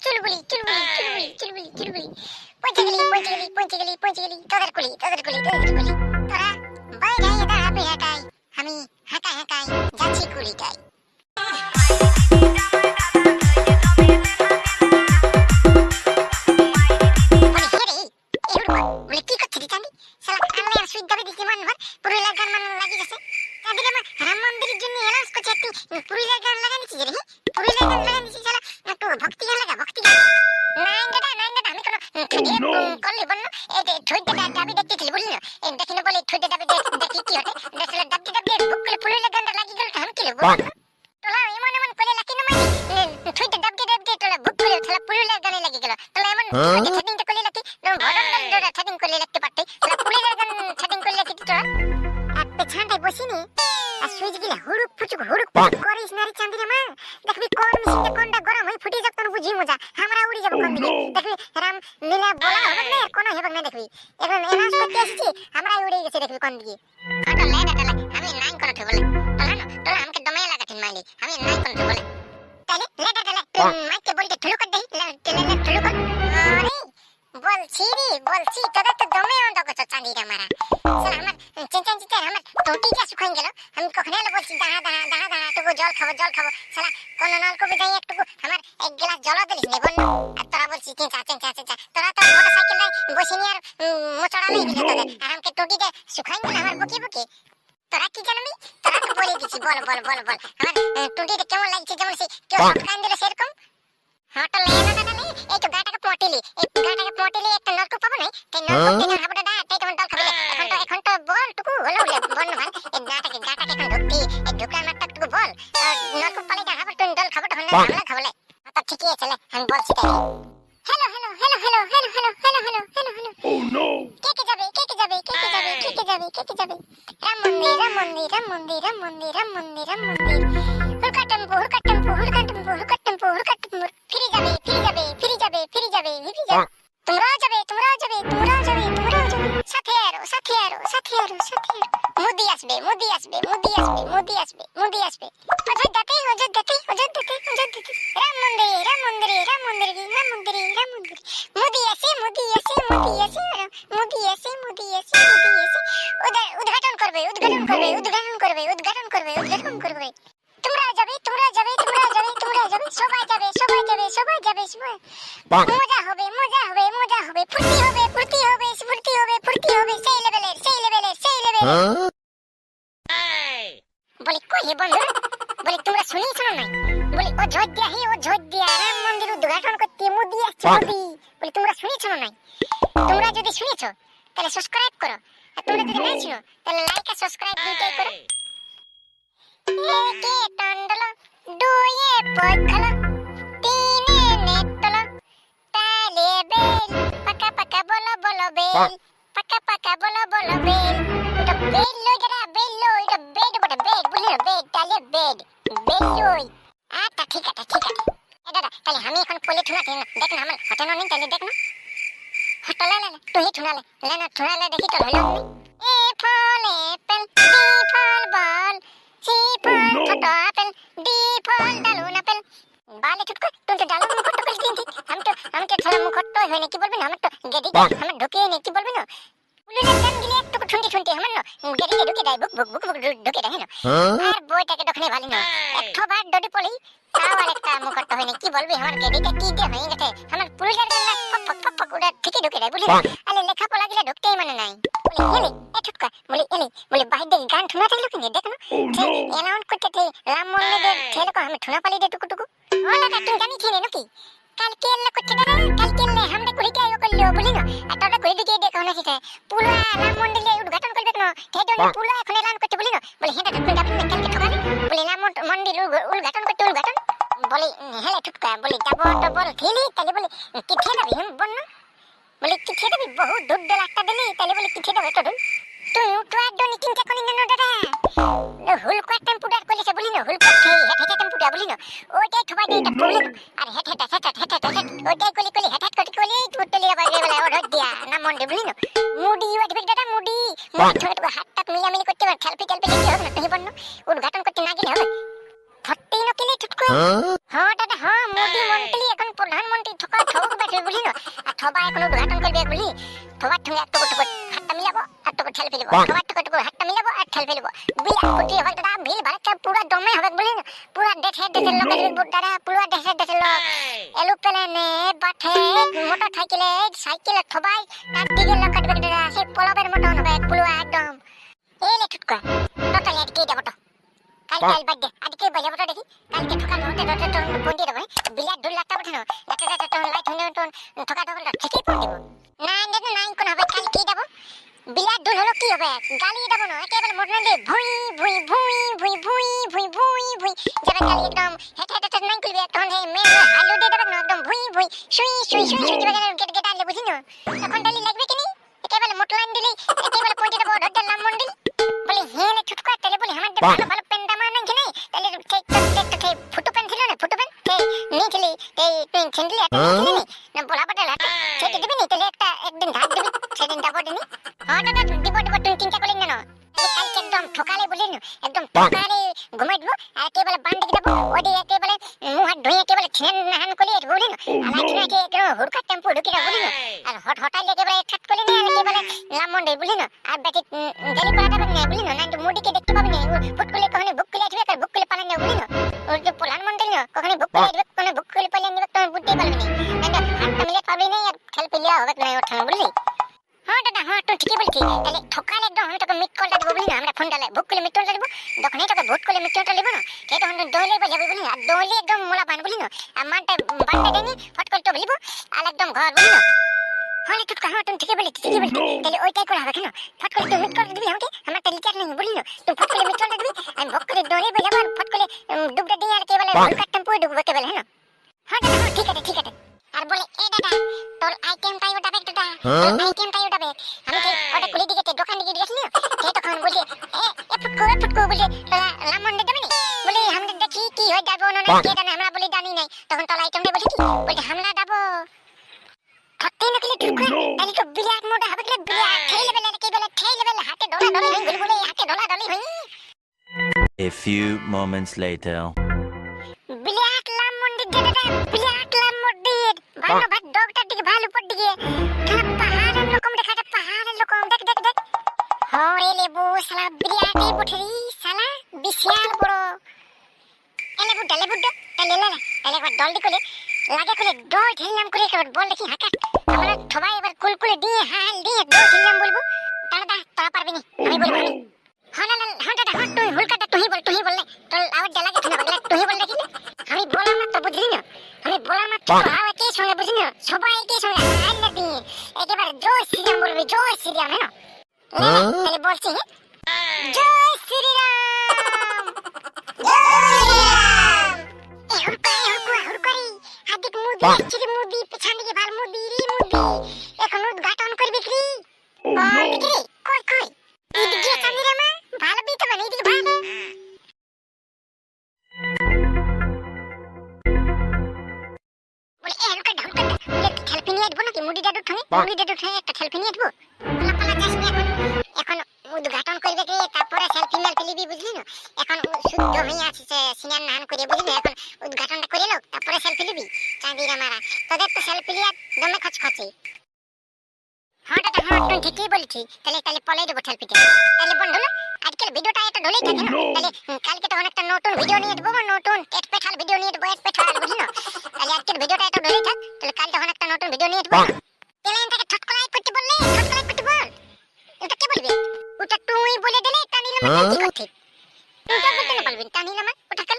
চুলবুলি পৌঁছে গেলি তোদের কুলি তোরা বাইরে দাঁড়াবে হাঁটাই আমি হাঁটাই যাচ্ছি কুলিটাই। বলছি তোদের তো দমে অন্ধ করছো চাঁদিরা মারা আমার চেঁচাঞ্চিতে আমার টুটিটা শুকাই গেল। আমি কখন এলো বলছি দাঁড়া টুকু জল খাবো শালা কোন নলকূপে যাই একটু আমার এক গ্লাস জল দিলিস নে বন্য। আর তোরা বলছি চেঁচা তোরা তো মোটরসাইকেল বসে নিয়ে আর মোচড়া নেই দিলে তোদের আর আমাকে টুটিটা শুকাই গেল আমার বুকে। তোরা কি জানবি? তোরা তো বলে দিচ্ছি বল আমার টুটিটা কেমন লাগছে যেমন সে কেউ শুকাই দিল সেরকম। হ্যাঁ তো এই তো গাটাকে পটিলি একটা নলকূপ পাবো নাই তাই নলকূপ থেকে হাবড়া তাই তখন জল খাবো। এখন তো বল টুকু হলো বন্য ভাই এই গাটাকে এখন ঢুকতি এই ঢুকার মাত্রটুকু বল নলকূপ পালে হাবড়া তুই জল খাবো তখন আমরা খাবলে তা ঠিকই আছে আমি বলছি তাই। হ্যালো কে যাবে রাম মন্দির হুড়কা টেম্পু ফিরে যাবে তোমরাও যাবে সাথে আরো মোদি আসবে অযোধ্যাতেই রাম মন্দিরে মোদি আসে উদ্ঘাটন করবে তোমরাও যাবে সবাই যাবে মজা হবে ফুর্তি হবে সেই লেভেলের বলি কই হে বন্ধু বলি তোমরা শুনিছো না বলি অযোধ্যা রাম মন্দির উদ্ঘাটন করতে মোদি আসছে বলি তোমরা শুনিছো না তোমরা যদি শুনেছো তাহলে সাবস্ক্রাইব করো আর তোমরা যদি না শুনো তাহলে লাইক আর সাবস্ক্রাইব দুইটাই করো। একে টন্ডল দুয়ে পখল তিনে নেতল তালে বেল পাকা বলো বেল পাকা বলো বেল এটা বেল লই এটা বেড বুঝলি না বেড তালে বেল লই আচ্ছা ঠিক আছে এটা তাহলে আমি এখন কোলে ঠুনাতে দেখ না আমার হটানো নেই তাহলে দেখ না হটালে তুই ঠুনালে দেখি তো হলো এ ফল অ্যাপেল বি ফল বল সি ফল ছোট আপেল ডি ফল ডালুন আপেল বালে টুটকো তুই তো ডালুন মুখট করে দিন আমি তো ছাড়া মুখট হয় না কি বলবি না আমার তো গেদি আমার ঢুকে নেই কি বলবি না উলুলের গান গিলে একটু ঠুন্টি আমার না গেদিতে ঢুকে দেয় বুক ঢুকে দেয় না আর বইটাকে দখনে ভালো না একবার ডডি পড়ি তাও আর একটা মুখট হয় না কি বলবি আমার গেদিতে কি দিয়ে হয়ে গেছে আমার পুরুলের গান ফক উড়া ঠিকই ঢুকে দেয় বুঝলি আরে লেখাপড়া গিলা ঢুকতেই মানে নাই বলি এ টুটকা বলি বাইরে গান ঠুনা থাকলো কিনে দেখ না অ্যানাউন্স করতে রাম মন্দিরের ছেলে কো আমি ঠুনা পালি দে টুকু ওলা তুই জানি ছেলে নাকি কালকে এলে করতে না কালকে এলে আমরা কইতে আইও করলো বলি না আর তোরা কই দিকে দেখো না সেটা পুরো রাম মন্দিরে উদ্ঘাটন করবে না সেই জন্য পুরো এখন এলান করতে বলি না বলি হেটা তুই যাবি না কালকে ঠকানি বলি রাম মন্দির উদ্ঘাটন করতে বলি হেলে টুটকা বলি যাব তো বল খেলি তাহলে বলি কি খেয়ে যাবি বল না বলি কি খেয়ে যাবি বহু দুধ দে একটা দিলি তাহলে বলি কি খেয়ে যাবে তো তুই উঠো আর দনি চিন্তা করি না দাদা হুল কোয়া টেম্পুটার কইছে বলি না হুল কোয়া হেটা টেম্পুটা বলি না ওইটাই থবাই দেইটা বলি আর হেটা ওইটাই কলি হেটা কলি তুই তো লিয়া বাইরে বলে ওর দিয়া না মন্ডে বলি না মুডি ওইটা দাদা মুডি ছোট হাতটা মিলামিলি করতে পার খেলপি লিখতে হবে না তুই উদ্ঘাটন করতে না গেলে হবে ফট্টি নকিলে টুটকো হ্যাঁ দাদা হ্যাঁ মুডি বুঝলি না আর থবা এখন উদ্ঘাটন করবে বুঝলি থবার ঠুঙ্গে একটু টুকু হাতটা মিলাবো আর টুকু ঠেলে ফেলবো থবার টুকু হাতটা মিলাবো আর ঠেলে ফেলবো বিয়া কুটি হবে দাদা ভিল ভাড়া পুরো দমে হবে বুঝলি না পুরো দেশের লোকের দাদা পুরো দেশের লোক এরোপ্লেনে বাঠে মোটর সাইকেলে থবাই তার দিকে লোক কাটবে দাদা সেই পলবের মতন হবে পুরো একদম এলে ঠুটকা টোটাল আজকে যাবো তো কাল বাজে আজকে বাজাবো তো দেখি কালকে ঠকানো হতে তো ফোন দিয়ে দেবো বিরাট 2 লাখ টাকা পাঠানো একটা লাইট হলে ঠকা ঠকা ঠিকই ফোন দেবো না নাই কোন হবে কালকে যাবো বিরাট দুল হলো কি হবে গালি দেবো না একেবারে মোটর দিয়ে ভুই ভুই ভুই ভুই ভুই ভুই ভুই ভুই যাবে গালি একদম হেঁটে হেঁটে নাই করবি তখন সেই মেয়ে হালু দিয়ে দেবে না একদম ভুই ভুই শুই শুই শুই শুই যাবে গেট গেট আনলে বুঝি না তখন গালি লাগবে কি নি একেবারে মোটর লাইন দিলি একেবারে পৌঁছে দেবো ধরতে লাম মন্দির বলে হেলে ছুটকা তাহলে বলে আমার ভালো ভালো পেন দামা নাই কি নাই তাহলে সেই ফুটো পেন ছিল না ফুটো পেন সেই নিয়েছিলি এই পেন ছিনলি না বলা পাটাল হাতে সেটা দিবি নি তাহলে একটা একদিন ধার দিবি সেদিন যাবো দিনি হ্যাঁ দাদা দিব তুমি চিন্তা করলেন না কালকে একদম ঠকালে বলিনি একদম ঠকালে ঘুমাই দেবো আর একেবারে বান দিকে দেবো ওদি একেবারে মুখ হাত ধুয়ে একেবারে ছেন নাহান করলি বলি না আলাদা নাকি একদম হুড়কা টেম্পো ঢুকি না বলি না আর হঠাৎ একেবারে ছাট করে নিয়ে একেবারে লামন্ডে বলি না আর বেটি জেলি করাটা না বলি না তো মুডিকে দেখতে পাবি না ফুট করলে কখনো বুক খুলে আসবে আর বুক খুলে পালান না বলি না ওর যে প্রধানমন্ত্রী না কখনো বুক খুলে আসবে কখনো বুক খুলে পালান দিবে তোমার বুঝতেই পারবি না হাতটা মিলে পাবি না আর খেল পেলিয়া হবে না ওর ঠান্ডা বুঝলি হ্যাঁ দাদা হ্যাঁ তুই ঠিকই বলছিস তাহলে ঠকালে একদম আমি তোকে মিট কলটা দেবো বলি না আমরা ফোন ডালে বুক করলে মিট কলটা দেবো যখনই তোকে ভোট করলে মিট কলটা দেবো না সেই তখন দৌড়ে বাজাবি বলি না দৌড়ে একদম মোলা বান বলি না আর মানটা বানটা দেনি ফট করে তো বলিব আর একদম ঘর বলি না হলে তুই হ্যাঁ তুমি ঠিকই বলছিস তাহলে ওইটাই করে হবে কেন ফট করে তুই মিট কলটা দিবি আমাকে আমার তো রিচার্জ নেই বলি না তুই ফট করে মিট কলটা দিবি আমি ভোট করে দৌড়ে বাজাবো আর ফট করে ডুবটা দিয়ে আর কেবল ভুল কাটতাম পুরো ডুববে কেবল হ্যাঁ হ্যাঁ দাদা হ্যাঁ ঠিক আছে আর বলে এ দাদা তোর আইটেমটাই ওটাবে দাদা আইটেমটাই ওটাবে আমি যে ওটা খুলে দিকে দোকান দিকে গেছিলি সে তখন বলছে এ ফুটকো বলে লামন্ডে দেবে না বলে আমরা দেখি কি হয়ে যাবো না কে জানে আমরা বলি জানি নাই তখন তোর আইটেমটা বলে কি বলে হামলা যাবো থাকতে না গেলে ঠিক করে তাহলে তো বিরাট মোটা হবে গেলে বিরাট ঠেই লেভেল হাতে ডলা হয়ে গেল বলে হাতে ডলা হই A few moments later বিরাট লামন্ডে দাদা বিরাট লামন্ডে ভালো ভাত ডগটার দিকে ভালো পড় দিকে পাহাড়ের লোকম দেখাটা পাহাড়ের লোকম দেখ হরে লেবু শালা বিরাট এই বুঠরি শালা বিশাল বড় এলে বুড্ডা তাহলে একবার দল দিকলে লাগে করে দই ঢেললাম করে একবার বল দেখি হাঁকা আমরা সবাই এবার কুলকুলে দিয়ে হাল দিয়ে দই ঢেললাম বলবো দাদা তোরা পারবি না আমি বলবো হ্যাঁ দাদা হ্যাঁ তুই হুলকাটা তুই বললে তোর আওয়াজ লাগে না বললে তুই বল দেখি আমি বলা মাত্র বুঝলি না আমি বলা মাত্র একই সঙ্গে বুঝলি না সবাই একই সঙ্গে আল্লাহ দিয়ে একেবারে জয় শ্রীরাম বলবি জয় শ্রীরাম হ্যাঁ তাহলে বলছি জয় শ্রীরাম হুড়কারি হাদিক মুদি পেছন দিকে ভাল মুদি এখন উদ্ঘাটন করবি কি কই এদিকে চাঁদিরামা ভালো বিতে মানে এদিকে ভালো সেলফি নিয়ে আসবো নাকি মুড়ি দাদু ঠনে একটা সেলফি নিয়ে আসবো পালা যাস না এখন উদ্ঘাটন করবে কি তারপরে সেলফি লিবি বুঝলি না এখন শুদ্ধ হয়ে আছে সিনান নান করে বুঝলি এখন উদ্ঘাটনটা করে লোক তারপরে সেলফি লিবি চাঁদিরা মারা তোদের তো সেলফি লিয়া দমে খচখচি হ্যাঁ দাদা হ্যাঁ তুই ঠিকই বলছিস তাহলে পলাই দেবো সেলফিতে তাহলে বন্ধু আজকের ভিডিওটা এটা ঢলেই থাকে না তাহলে কালকে তখন একটা নতুন ভিডিও নিয়ে দেবো নতুন স্পেশাল ভিডিও নিয়ে দেবো স্পেশাল বুঝলি না তাহলে আজকের ভিডিওটা এটা ঢলেই থাক তাহলে কাল তখন একটা নতুন ভিডিও নিয়ে দেবো প্লেনটাকে ছটকলাই করতে বল এটা কে বলবে ওটা তুই বলে দিলে তা নিলাম কি করছিস তুই তো বলতে না পারবি তা নিলাম ওটা কাল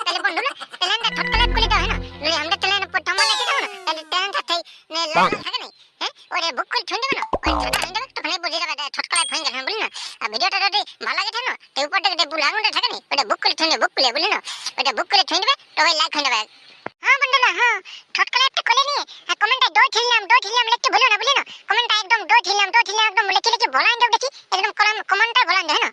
তাহলে বন্ধু প্লেনটা ছটকলাই করে দাও হ্যাঁ নইলে আমরা প্লেন প্রথম লেগে যাবো না তাহলে প্লেনটা থাই লাল থাকে না হ্যাঁ ওরে বুক করে ঠন দেবে না ওই ছটা ঠন দেবে তখনই বুঝে যাবে ছটকলাই হয়ে যাবে বলি না আর ভিডিওটা যদি ভালো লাগে না তো উপর থেকে বুলাগুনটা থাকে না ওটা বুক করে ঠন দেবে বুক করে বলি না ওটা বুক করে ঠন দেবে তো ওই লাইক হয়ে যাবে হ্যাঁ বন্ধুরা হ্যাঁ ছটকলাই একটা করে নিয়ে কমেন্টে দই ঠিললাম লিখতে ভুলো না বুঝলি না কমেন্টটা একদম দই ঠিললাম একদম লিখে বলান দাও দেখি একদম কমেন্টটা বলান দাও না